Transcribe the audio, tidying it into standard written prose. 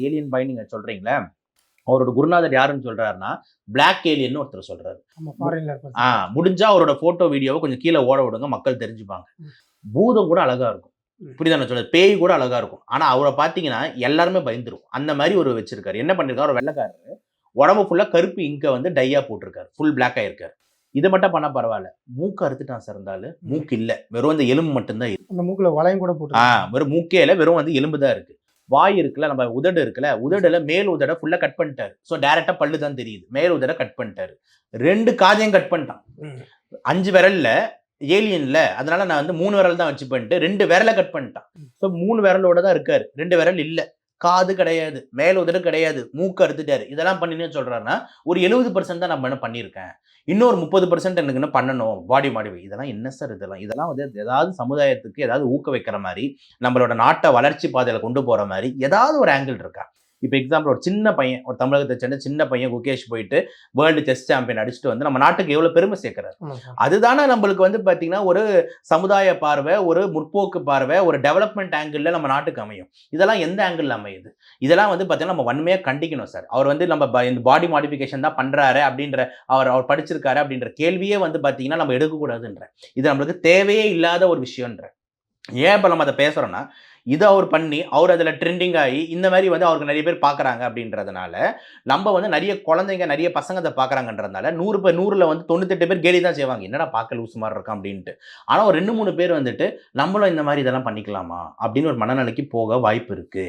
Alien பாய் நீங்க சொல்றீங்களே, அவரோட குருநாதர் யாருன்னு சொல்றாருன்னா, பிளாக் ஏலியன் ஒருத்தர் சொல்றாரு. முடிஞ்சா அவரோட போட்டோ வீடியோவை கொஞ்சம் கீழே ஓட விடுங்க, மக்கள் தெரிஞ்சுப்பாங்க. பூதம் கூட அழகா இருக்கும். புரியுதா நான் சொல்றது? பேய் கூட அழகா இருக்கும். ஆனா அவரை பாத்தீங்கன்னா எல்லாருமே பயந்துரும். அந்த மாதிரி ஒரு வச்சிருக்காரு. என்ன பண்ணிருக்காரு, ஒரு வெள்ளைக்காரரு உடம்பு ஃபுல்லா கருப்பு இங்க வந்து டையா போட்டிருக்காரு. ஃபுல் பிளாக் ஆயிருக்காரு. இதை மட்டும் பண்ணா பரவாயில்ல. மூக்கு அறுத்துட்டான் சார் இருந்தாலும். மூக்கு இல்ல, வெறும் அந்த எலும்பு மட்டும்தான் இருக்கு. அந்த மூக்குல வளையம் கூட போட்டு வெறும் மூக்கே இல்ல, வெறும் வந்து எலும்பு தான் இருக்கு. வாய் இருக்குல்ல, நம்ம உதடு இருக்குல்ல, உதடுல மேல் உதட ஃபுல்லா கட் பண்ணிட்டாரு. ஸோ டைரக்டா பல்லு தான் தெரியுது. மேல் உதட கட் பண்ணிட்டாரு. 2 காதையும் கட் பண்ணிட்டான். 5 விரல்ல ஏலியன்ல, அதனால நான் வந்து 3 விரல் தான் வச்சுப்பேன்ட்டு 2 விரலை கட் பண்ணிட்டான். ஸோ 3 விரலோட தான் இருக்காரு. 2 விரல் இல்ல. காது கிடையாது, மேல் உதடு கிடையாது, மூக்கு அறுத்துட்டாரு. இதெல்லாம் பண்ணினு சொல்றாருன்னா ஒரு 70% தான் நம்ம என்ன பண்ணியிருக்கேன். இன்னொரு 30% எனக்கு என்ன பண்ணணும், பாடி மாடிஃபை. இதெல்லாம் என்ன சார் இதெல்லாம் வந்து ஏதாவது சமுதாயத்துக்கு ஏதாவது ஊக்க வைக்கிற மாதிரி, நம்மளோட நாட்டை வளர்ச்சி பாதையில கொண்டு போற மாதிரி ஏதாவது ஒரு ஆங்கிள் இருக்கா? இப்போ எக்ஸாம்பிள் ஒரு சின்ன பையன், ஒரு தமிழகத்தை சேர்ந்த சின்ன பையன் குகேஷ் போயிட்டு வேர்ல்டு செஸ் சாம்பியன் அடிச்சுட்டு வந்து நம்ம நாட்டுக்கு எவ்வளவு பெருமை சேர்க்கிறார். அதுதானே நம்மளுக்கு வந்து பாத்தீங்கன்னா ஒரு சமுதாய பார்வை, ஒரு முற்போக்கு பார்வை, ஒரு டெவலப்மெண்ட் ஆங்கிள் நம்ம நாட்டுக்கு அமையும். இதெல்லாம் எந்த ஆங்கிள் அமையுது? இதெல்லாம் வந்து பாத்தீங்கன்னா நம்ம வன்மையா கண்டிக்கணும் சார். அவர் வந்து நம்ம இந்த பாடி மாடிஃபிகேஷன் தான் பண்றாரு அப்படின்ற, அவர் படிச்சிருக்காரு அப்படின்ற கேள்வியே வந்து பாத்தீங்கன்னா நம்ம எடுக்கக்கூடாதுன்ற. இது நம்மளுக்கு தேவையே இல்லாத ஒரு விஷயம்ன்ற. ஏன் இப்போ நம்ம அதை பேசுறோம்னா, இதை அவர் பண்ணி அவர் அதில் ட்ரெண்டிங் ஆகி இந்த மாதிரி வந்து அவருக்கு நிறைய பேர் பார்க்குறாங்க அப்படின்றதுனால, நம்ம வந்து நிறைய குழந்தைங்க நிறைய பசங்க அதை பார்க்குறாங்கன்றதுனால 100 பேர் 100ல் வந்து 98 பேர் கேலி தான் செய்வாங்க. என்னடா பார்க்க லூசு மாதிரி இருக்கான் அப்படின்ட்டு. ஆனால் ஒரு 2-3 பேர் வந்துட்டு நம்மளும் இந்த மாதிரி இதெல்லாம் பண்ணிக்கலாமா அப்படின்னு ஒரு மனநிலைக்கு போக வாய்ப்பு இருக்கு.